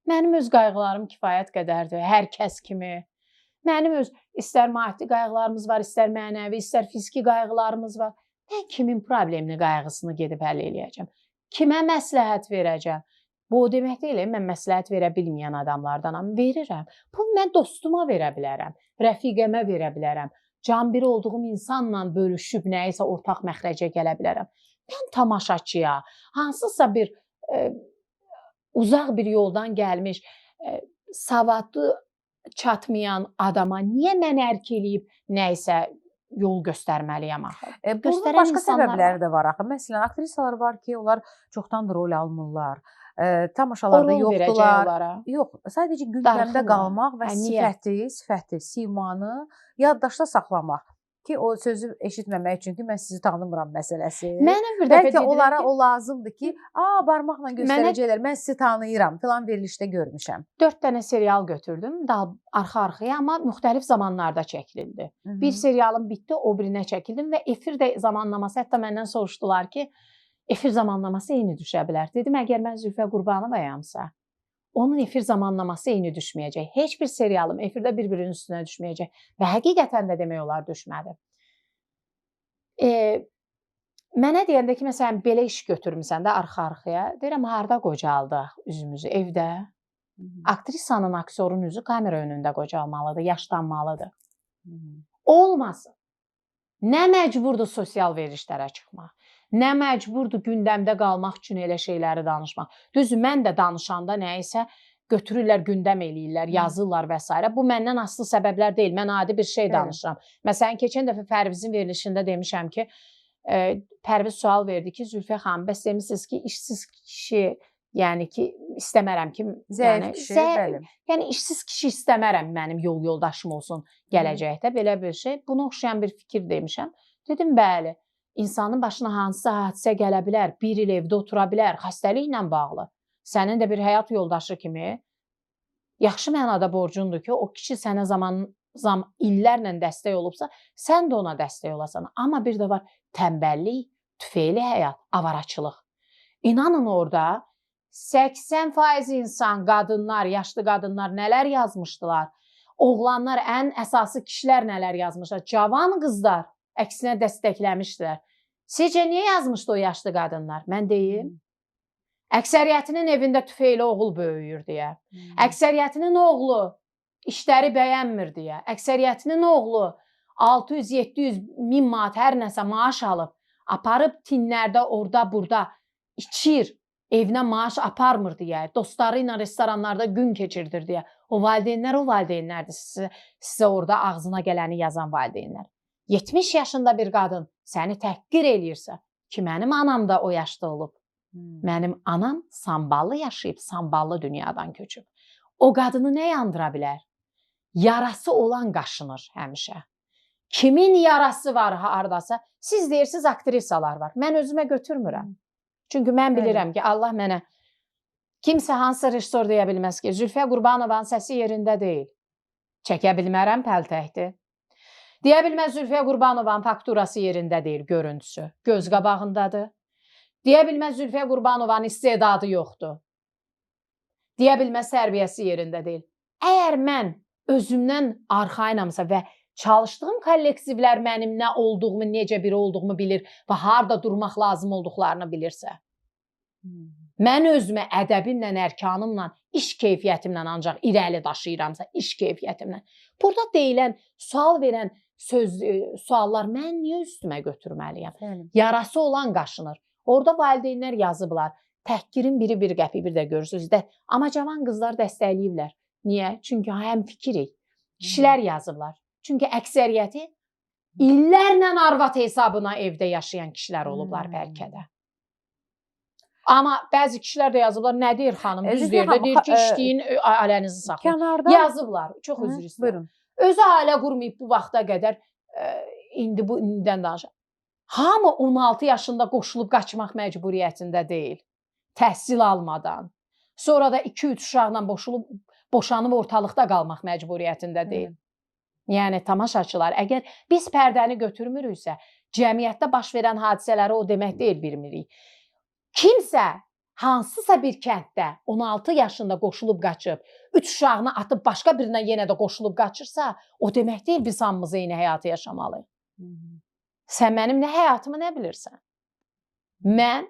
Mənim öz qayğılarım kifayət qədərdir, hər kəs kimi. Mənim öz istər maddi qayğılarımız var, istər mənəvi, istər fiziki qayğılarımız var. Mən kimin problemini, qayğısını gedib həll eləyəcəm? Kimə məsləhət verəcəm? Bu o demək deyil, mən məsləhət verə bilməyən adamlardanam, verirəm. Bunu mən dostuma verə bilərəm, rəfiqəmə verə bilərəm, can biri olduğum insanla bölüşüb nəyisə ortaq məxrəcə gələ bilərəm. Mən tamaşaçıya, hansısa bir uzaq bir yoldan gəlmiş, savadlı çatmayan adama niyə mən ərk eləyib nəyisə yol göstərməliyəm axı? Bunun başqa səbəbləri də var axı. Məsələn, aktrisalar var ki, onlar çoxdandır rol almırlar. Tamaşalarda yoxdular. Yox, sadəcə gündəmdə qalmaq və sifəti, simanı yaddaşda saxlamaq ki, o sözü eşitməmək üçün ki, mən sizi tanımıram məsələsi. Bəlkə onlara o lazımdır ki, barmaqla göstərəcəklər, mən sizi tanıyıram, filan verilişdə görmüşəm. 4 dənə serial götürdüm, arxa-arxaya, amma müxtəlif zamanlarda çəkildi. Bir serialım bitdi, o birinə çəkildim və efir də zamanlaması, hətta məndən soruşdular ki, efir zamanlaması eyni düşə bilər. Dedim, əgər mən Zülfə Qurbanovayamsa, onun efir zamanlaması eyni düşməyəcək. Heç bir serialım efirdə bir-birinin üstünə düşməyəcək. Və həqiqətən də demək olar düşmədi. Mənə deyəndə ki, məsələn, belə iş götürmüsən də arxa-arxaya, deyirəm, harada qocaldıq üzümüzü? Evdə. Aktrisanın, aktyorun üzü kamera önündə qocalmalıdır, yaşlanmalıdır. Olmasın. Nə məcburdur sosial verilişlərə çıxmaq? Nə məcburdur gündəmdə qalmaq üçün elə şeyləri danışmaq. Düzdür, mən də danışanda nəyisə götürürlər, gündəm eləyirlər, yazırlar və s. Bu məndən asılı səbəblər deyil, mən adi bir şey danışıram. Məsələn, keçən dəfə Pərvizin verilişində demişəm ki, Pərviz sual verdi ki, Zülfə xanım, bəs demişsiniz ki, işsiz kişi, yəni ki, istəmərəm ki, yəni işsiz kişi istəmərəm mənim yol yoldaşım olsun gələcəkdə, belə bir şey. Buna oxşayan bir fikir demişəm. Dedim, bəli. İnsanın başına hansısa hadisə gələ bilər, bir il evdə otura bilər, xəstəliklə bağlı. Sənin də bir həyat yoldaşı kimi yaxşı mənada borcundur ki, o kişi sənə illərlə dəstək olubsa, sən də ona dəstək olasan. Amma bir də var tənbəllik, tüfeyli həyat, avaraçılıq. İnanın orada 80% insan, qadınlar, yaşlı qadınlar nələr yazmışdılar. Oğlanlar, ən əsası kişilər nələr yazmışlar. Cavan qızlar əksinə dəstəkləmişdilər. Sizcə niyə yazmışdı o yaşlı qadınlar? Mən deyim. Əksəriyyətinin evində tüfeyli oğul böyüyür deyə. Əksəriyyətinin oğlu işləri bəyənmir deyə. Əksəriyyətinin oğlu 600-700 min manat hər nəsə maaş alıb, aparıb tinlərdə orada burada içir. evinə maaş aparmır deyə, dostları ilə restoranlarda gün keçirdir deyə. O valideynlərdir sizə orada ağzına gələni yazan valideynlər. 70 yaşında bir qadın səni təhqir eləyirsə, ki mənim anam da o yaşda olub. Mənim anam samballı yaşayıb, samballı dünyadan köçüb. O qadını nə yandıra bilər? Yarası olan qaşınır həmişə. Kimin yarası var hardasa, siz deyirsiniz aktrisalar var. Mən özümə götürmürəm. Çünki mən bilirəm ki, Allah mənə kimsə hansı rejissor deyə bilməz ki, Zülfiyə Qurbanovanın səsi yerində deyil. Çəkə bilmərəm, pəltəkdir. Deyə bilməz Zülfiyə Qurbanovanın fakturası yerində deyil, görüntüsü. Göz qabağındadır. Deyə bilməz Zülfiyə Qurbanovanın istedadı yoxdur. Deyə bilməz tərbiyəsi yerində deyil. Əgər mən özümdən arxayınamsa və çalışdığım kollektivlər mənim nə olduğumu, necə biri olduğumu bilir və harda durmaq lazım olduqlarını bilirsə, mən özümə ədəbimlə, ərkanımla, iş keyfiyyətimlə ancaq irəli daşıyıramsa, iş keyfiyyətimlə. Burada deyilən, sual verən suallar mən niyə üstümə götürməliyəm? Yarası olan qaşınır. Orada valideynlər yazıblar. Təhkirin biri bir qəpi bir də görürsünüz. Amma cavan qızlar dəstəkləyiblər. Niyə? Çünki həm fikirik. Kişilər yazıblar. Çünki əksəriyyəti illərlə arvad hesabına evdə yaşayan kişilər olublar bəlkə də. Amma bəzi kişilər də yazıblar, nə deyir xanım? Düz deyir də, deyir ki, işləyin, ailənizi saxlayın. Yazıblar, çox üzr istəyirəm. Özü ailə qurmayıb bu vaxta qədər, indidən danışaq. Hamı 16 yaşında qoşulub qaçmaq məcburiyyətində deyil. Təhsil almadan. Sonra da 2-3 uşaqla boşanıb ortalıqda qalmaq məcburiyyətində deyil. Yəni, tamaşaçılar, əgər biz pərdəni götürmürüksə, cəmiyyətdə baş verən hadisələri o demək deyil bilmirik. Kimsə hansısa bir kənddə 16 yaşında qoşulub qaçıb, 3 uşağını atıb başqa birinə yenə də qoşulub qaçırsa, o demək deyil biz hamımız eyni həyatı yaşamalıyıq. Sən mənim nə həyatımı nə bilirsən? Mən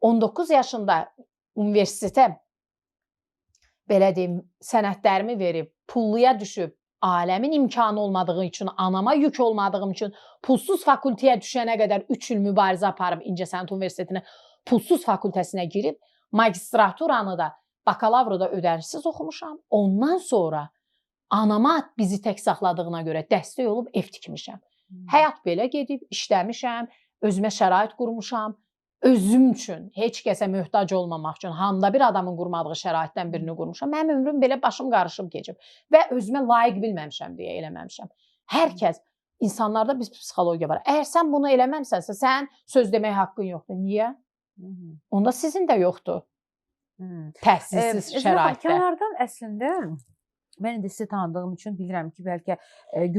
19 yaşında universitetə belə deyim, sənədlərimi verib, pulluya düşüb, aləmin imkanı olmadığı üçün, anama yük olmadığım üçün, pulsuz fakültəyə düşənə qədər 3 il mübarizə aparıb İncəsənət Universitetinə, pulsuz fakültəsinə girib, magistraturanı da, bakalavru da ödənişsiz oxumuşam. Ondan sonra anama bizi tək saxladığına görə dəstək olub ev tikmişəm. Həyat belə gedib, işləmişəm, özümə şərait qurmuşam, özüm üçün, heç kəsə möhtac olmamaq üçün, handa bir adamın qurmadığı şəraitdən birini qurmuşam. Mənim ömrüm belə başım qarışıb keçib və özümə layiq bilməmişəm deyə eləməmişəm. Hər kəs, insanlarda bir psixologiya var. Əgər sən bunu eləməmsənsə, sən söz demək haqqın yoxdur. Niyə? Onda sizin də yoxdur. Təhsilsiz şəraitdə. Kənardan əslində, mən indi sizi tanıdığım üçün bilirəm ki, bəlkə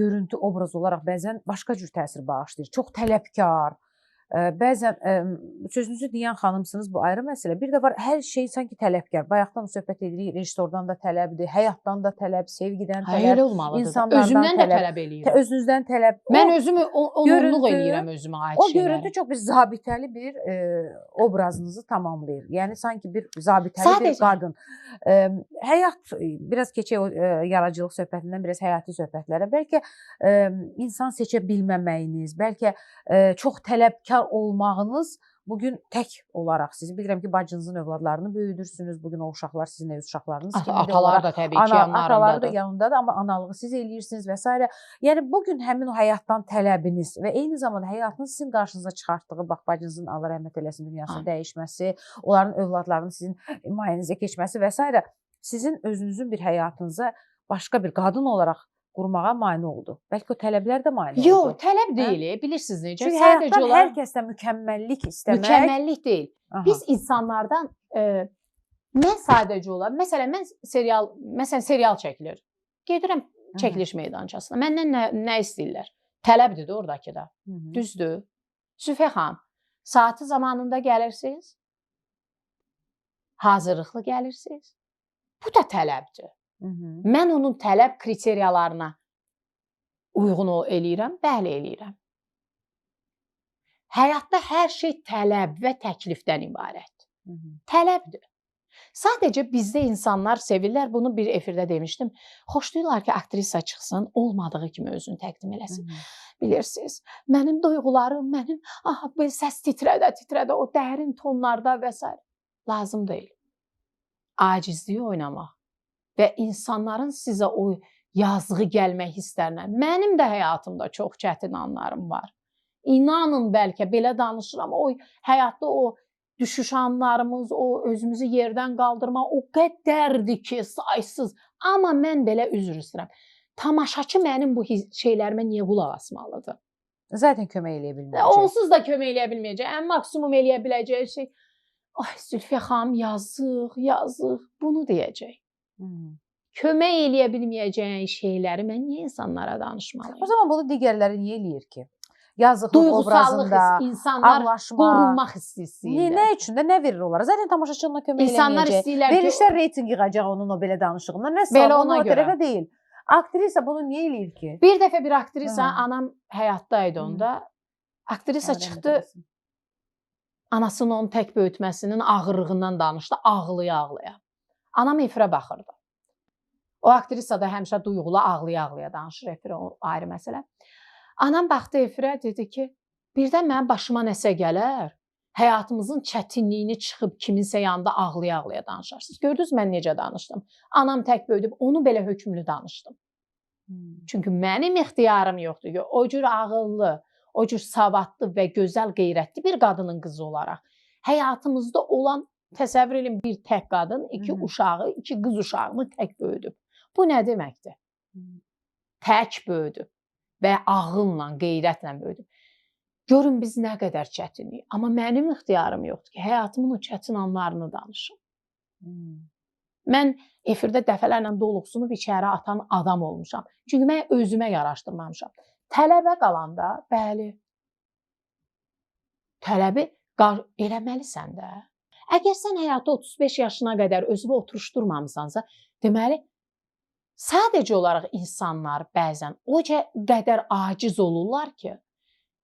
görüntü, obraz olaraq bəzən başqa cür təsir bağışlayır. Çox tələbkar, bəzən sözünüzü deyən xanımsınız, bu ayrı məsələ. Bir də var, hər şey sanki tələbkar. Bayaqdan söhbət edirik, rejissordan da tələbdir, həyatdan da tələb, sevgidən tələb, elə olmalıdır. Özümdən də tələb eləyirəm. Özünüzdən tələb. Mən özümü onurluq eləyirəm özümə aid şeyləri. O görüntü çox bir zabitəli bir obrazınızı tamamlayır. Yəni sanki bir zabitəli bir qadın. Həyat, biraz keçək o yaradıcılıq söhbətindən biraz həyati söhbətlərə. Bəlkə insan seçə bilməməyiniz, bəlkə çox tələbkar olmağınız bugün tək olaraq sizi, bilirəm ki, bacınızın övladlarını böyüdürsünüz, bugün o uşaqlar sizin öz uşaqlarınız kimi. Atalar da təbii ki, yanlarındadır. Ataları da yanındadır, amma analığı siz eləyirsiniz və s. Yəni, bugün həmin o həyatdan tələbiniz və eyni zamanda həyatın sizin qarşınıza çıxartdığı, bax, bacınızın Allah rəhmət eləsin dünyasının dəyişməsi, onların övladlarının sizin himayənizə keçməsi və s. sizin özünüzün bir həyatınıza başqa bir qadın olaraq qurmağa mane oldu. Bəlkə o tələblər də mane oldu. Yox, tələb deyil, bilirsiniz necə? Çünki həyatdan hər kəsdə mükəmməllik istəmək. Mükəmməllik deyil. Biz insanlardan, mən sadəcə olaraq, məsələn, mən serial çəkilir. Gedirəm çəkiliş meydançasına. Məndən nə istəyirlər? Tələbdir də oradakı da. Düzdür. Zülfiyə xanım, saatı zamanında gəlirsiniz, hazırlıqlı gəlirsiniz. Bu da tələbdir. Mən onun tələb kriteriyalarına uyğun eləyirəm, bəli eləyirəm. Həyatda hər şey tələb və təklifdən ibarət. Tələbdir. Sadəcə bizdə insanlar sevirlər, bunu bir efirdə demişdim. Xoşlayırlar ki, aktrisa çıxsın, olmadığı kimi özünü təqdim eləsin. Bilirsiniz, mənim duyğularım, mənim səs titrədə, o dərin tonlarda və s. lazım deyil. Acizliyi oynamaq və insanların sizə o yazığı gəlmək hisslərinə. Mənim də həyatımda çox çətin anlarım var. İnanın bəlkə belə danışıram, o həyatda o düşüş anlarımız, o özümüzü yerdən qaldırma o qədərdir ki, saysız. Amma mən belə üzr istəyirəm. Tamaşaçı mənim bu şeylərimə niyə qulaq asmalıdır? Zaten kömək eləyə bilməyəcək. Onsuz da kömək eləyə bilməyəcək. Ən maksimum eləyə biləcəyi şey, ay Zülfiyə xanım yazıq, yazıq, bunu deyəcək. Kömək eləyə bilməyəcəyin şeyləri mən niyə insanlara danışmalıyım? O zaman bunu digərləri niyə eləyir ki? Yazıqlıq Duyğusallıq obrazında, insanlar ağlaşma, qorunmaq istəyirlər. Nə üçün də nə verir onlara? Zaten tamaşaçı ona kömək İnsanlar eləməyəcək. istəyirlər ki, Verilişlər reytinq yığacaq onun o belə danışığından və Belə saat ona o görə. tərəfə deyil. Aktrisa bunu niyə eləyir ki? bir dəfə bir aktrisa, Hı. anam həyatdaydı onda. Aktrisa çıxdı, anasının onu tək böyütməsinin ağırlığından danışdı, ağlaya-ağlaya. Anam efirə baxırdı. O aktrisa da həmişə duyğulu ağlaya-ağlaya danışır, efirə o ayrı məsələ. Anam baxdı efirə, dedi ki, birdən mənim başıma nəsə gələr, həyatımızın çətinliyini çıxıb kiminsə yanında ağlaya-ağlaya danışarsınız. Gördünüz mən necə danışdım? Anam tək böyüdüb, onu belə hökmlü danışdım. Çünki mənim ixtiyarım yoxdur ki, o cür ağıllı, o cür savadlı və gözəl qeyrətli bir qadının qızı olaraq həyatımızda olan, təsəvvür edin, bir tək qadın, iki uşağı, iki qız uşağını tək böyüdüb. Bu nə deməkdir? Tək böyüdüb və ağılla, qeyrətlə böyüdüb. Görün biz nə qədər çətinlik. Amma mənim ixtiyarım yoxdur ki, həyatımın o çətin anlarını danışım. Mən efirdə dəfələrlə doluqsunub içəri atan adam olmuşam. Çünki mən özümə yaraşdırmamışam. Tələbə qalanda, bəli, tələbi eləməlisən də. Əgər sən həyatda 35 yaşına qədər özünü oturuşdurmamısansa, deməli, sadəcə olaraq insanlar bəzən o qədər aciz olurlar ki,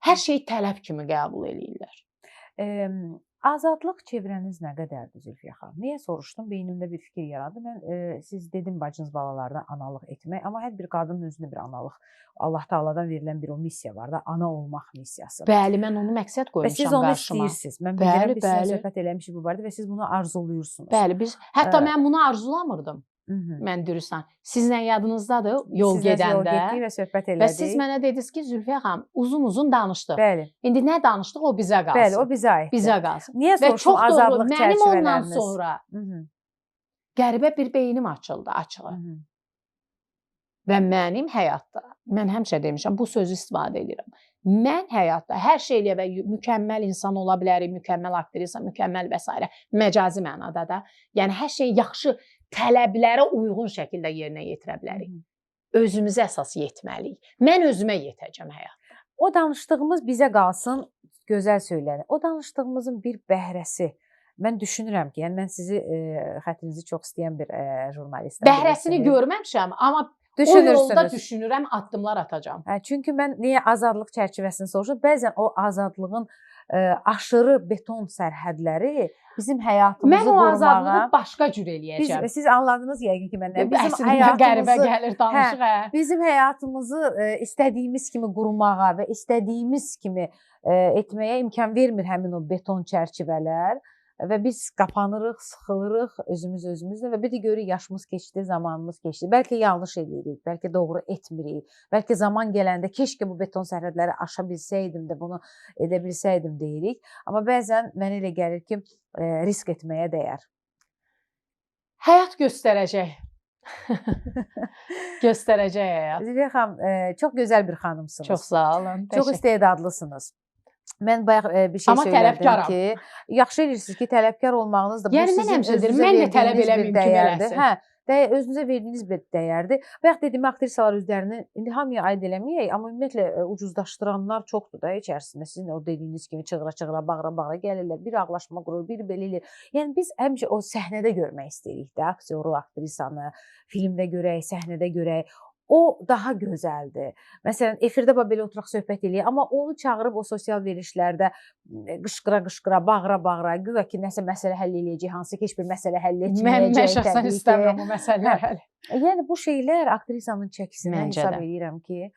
hər şeyi tələb kimi qəbul edirlər. Azadlıq çevrəniz nə qədərdir Zülfiyə xanım? Niyə soruşdum? Beynimdə bir fikir yarandı. Mən siz dedim bacınız balalarına analıq etmək, amma hər bir qadının özünə bir analıq, Allah Taala'dan verilən bir o missiya var da, ana olmaq missiyası. Bəli, mən onu məqsəd qoymuşam qarşıma. Və siz onu istəyirsiniz. Mən bilirəm ki, sizinlə söhbət eləmişik bu barədə və siz bunu arzuluyursunuz. Bəli, hətta mən bunu arzulamırdım. Mən dürüstən. Sizlə yadınızdadır, yol gedəndə və söhbət elədik. Və siz mənə dediniz ki, Zülfiyə xanım, uzun-uzun danışdıq. Bəli. İndi nə danışdıq, o bizə qalsın. Bəli, o bizə aiddir. Bizə qalsın. Niyə soruşdum azadlıq çərçivələriniz? Mənim ondan sonra qəribə bir beynim açıldı, açığı. Və mənim həyatda, mən həmişə demişəm, bu sözü istifadə edirəm. Mən həyatda hər şeylə və mükəmməl insan ola bilərik, mükəmməl aktrisa, mükəmməl və s. Məcazi mənada da. Yəni, hər şey yaxşı, tələblərə uyğun şəkildə yerinə yetirə bilərik. Özümüzə əsas yetməliyik. Mən özümə yetəcəm həyatda. O danışdığımız bizə qalsın, gözəl söylənir. O danışdığımızın bir bəhrəsi. Mən düşünürəm ki, yəni mən sizi, xətrinizi çox istəyən bir jurnalistəm. Bəhrəsini görməmişəm, amma o yolda düşünürəm, addımlar atacağam. Çünki mən niyə azadlıq çərçivəsini soruşuram? Bəzən o azadlığın aşırı beton sərhədləri bizim həyatımızı qurmağa... Mən o azadlığı başqa cür eləyəcəm. Siz anladınız yəqin ki, məndən. Əslində qəribə gəlir danışıq. Bizim həyatımızı istədiyimiz kimi qurmağa və istədiyimiz kimi etməyə imkan vermir həmin o beton çərçivələr. Və biz qapanırıq, sıxılırıq özümüzlə və bir də görürük yaşımız keçdi, zamanımız keçdi. Bəlkə yanlış edirik, bəlkə doğru etmirik. Bəlkə zaman gələndə keşkə bu beton sərhədləri aşa bilsəydim də bunu edə bilsəydim deyirik. Amma bəzən mənə elə gəlir ki, risk etməyə dəyər. Həyat göstərəcək. Göstərəcək həyat. Zülfiyə xanım, çox gözəl bir xanımsınız. Çox sağ olun. Çox istedadlısınız. Mən bayaq bir şey söylədim ki, yaxşı edirsiniz ki, tələbkar olmağınız da bu sizin özünüzə verdiyiniz bir dəyərdir. Özünüzə verdiyiniz bir dəyərdir. Bayaq dediyim aktrisalar özlərini indi hamıya aid eləməyək, amma ümumiyyətlə ucuzlaşdıranlar çoxdur da içərisində. Sizin o dediyiniz kimi çığıra-çığıra, bağıra-bağıra gəlirlər, bir ağlaşma qurur, bir belə eləyir. Yəni biz həmişə o səhnədə görmək istəyirik də, aktyoru, aktrisanı, filmdə görək, səhnədə görək. O daha gözəldir. Məsələn, efirdə belə oturaq söhbət eləyək, amma onu çağırıb o sosial verilişlərdə qışqıra-qışqıra, bağıra-bağıra, güya ki, nəsə məsələ həll eləyəcək, hansı ki, heç bir məsələ həll etməyəcək. Mən şəxsən istəmirəm o məsələləri həll. Yəni, bu şeylər aktrisanın çəkisinə hesab edirəm ki,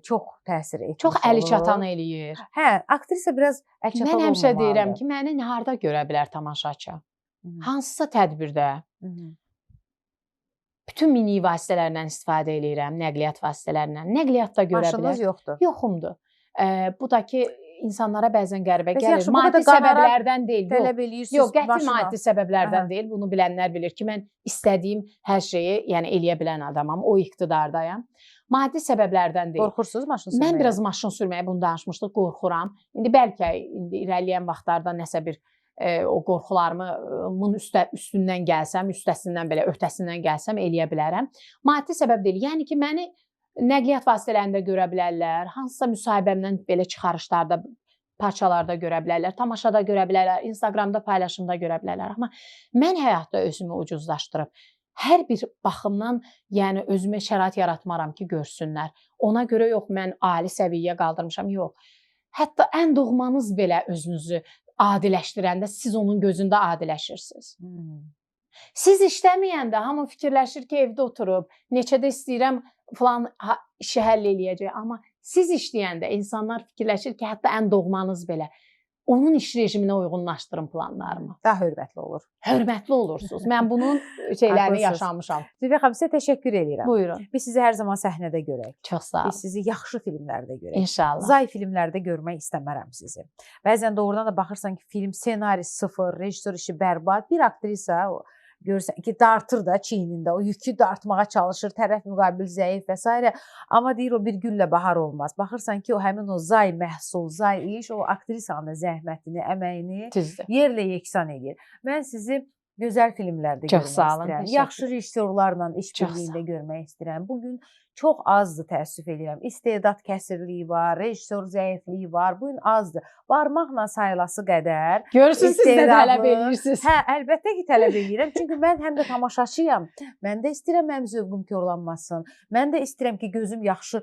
çox təsir etmiş olur. Çox əli çatan eləyir. Aktrisa biraz əl çatan olmamalıdır. Mən həmişə deyirəm ki, məni harada görə bilər tamaşaçı? hansısa tədbirdə bütün mini vasitələrdən istifadə edirəm, nəqliyyat vasitələrindən. Nəqliyyatda görə bilər. Maşınınız yoxdur. Yoxumdur. Bu da ki, insanlara bəzən qəribə Bəs gəlir. yaxşı, bu Maddi qədər qənaət səbəblərdən deyil. Tələb eləyirsiniz Yox, qəti maşına. maddi səbəblərdən deyil. Bunu bilənlər bilir ki, mən istədiyim hər şeyi, yəni eləyə bilən adamam. O iqtidardayam. Maddi səbəblərdən deyil. Qorxursunuz maşın sürməyə? Mən biraz maşın sürməyə, bunu danışmışdıq, qorxuram. İndi bəlkə irəliləyən vaxtlarda nəsə bir o qorxularımın üstündən gəlsəm, üstəsindən belə öhdəsindən gəlsəm eləyə bilərəm. Maddi səbəb deyil. Yəni ki, məni nəqliyyat vasitələrində görə bilərlər, hansısa müsahibəmdən belə çıxarışlarda, parçalarda görə bilərlər, tamaşada görə bilərlər, Instagramda paylaşımda görə bilərlər. Amma mən həyatda özümü ucuzlaşdırıb, hər bir baxımdan, yəni özümə şərait yaratmaram ki, görsünlər. Ona görə yox, mən ali səviyyəyə qaldırmışam, yox. Hətta ən doğmanız belə özünüzü adiləşdirəndə siz onun gözündə adiləşirsiniz. Siz işləməyəndə hamı fikirləşir ki, evdə oturub, neçədə istəyirəm falan işi həll eləyəcək. Amma siz işləyəndə insanlar fikirləşir ki, hətta ən doğmanız belə onun iş rejiminə uyğunlaşdırın planlarımı. Daha hörmətli olur. Hörmətli olursunuz. Mən bunun şeylərini yaşamışam. Zülfiyə xanım, sizə təşəkkür edirəm. Buyurun. Biz sizi hər zaman səhnədə görək. Çox sağ olun. Biz sizi yaxşı filmlərdə görək. İnşallah. Zay filmlərdə görmək istəmərəm sizi. Bəzən doğrudan da baxırsan ki, film ssenari sıfır, rejissor işi bərbad, bir aktrisa görürsən ki, dartır da çiynində, o yükü dartmağa çalışır, tərəf müqabil zəif və s. Amma deyir o bir güllə bahar olmaz. Baxırsan ki, o həmin o zay məhsul, zay iş, o aktrisanın zəhmətini, əməyini yerlə yeksan edir. Mən sizi gözəl filmlərdə görmək istəyirəm. Yaxşı rejissorlarla iş birliyində görmək istəyirəm. Bugün çox azdır, təəssüf edirəm. İstedad kəsirliyi var, rejissor zəifliyi var. Bu gün azdır. Barmaqla sayılası qədər. Görürsünüz, siz də tələb edirsiniz. Hə, əlbəttə ki, tələb edirəm. Çünki mən həm də tamaşaçıyam. Mən də istəyirəm mənim zövqüm korlanmasın. Mən də istəyirəm ki, gözüm yaxşı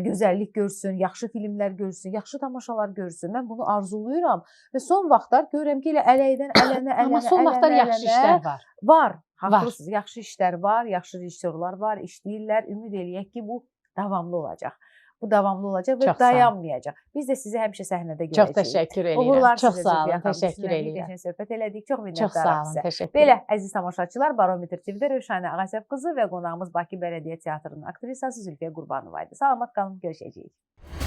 gözəllik görsün, yaxşı filmlər görsün, yaxşı tamaşalar görsün. Mən bunu arzuluyuram və son vaxtlar görürəm ki, elə ələydən ələnə. Amma son vaxtlar yaxşı işlər var. Var. Haqlısınız. Yaxşı işlər var, yaxşı rejissorlar var, işləyirlər. Ümid eləyək ki, bu davamlı olacaq. Bu davamlı olacaq və dayanmayacaq. Biz də sizi həmişə səhnədə görəcəyik. Çox təşəkkür edirəm. Çox sağ olun. Təşəkkür edirəm. Söhbət elədik. Çox minnətdaram sizə. Çox sağ olun. Təşəkkür. Belə əziz tamaşaçılar, Barometr TV-də Rövşənə Ağasəv qızı və qonağımız Bakı Bələdiyyə Teatrının aktrisası Zülfiyə Qurbanova idi. Salamat qalın, görüşəcəyik.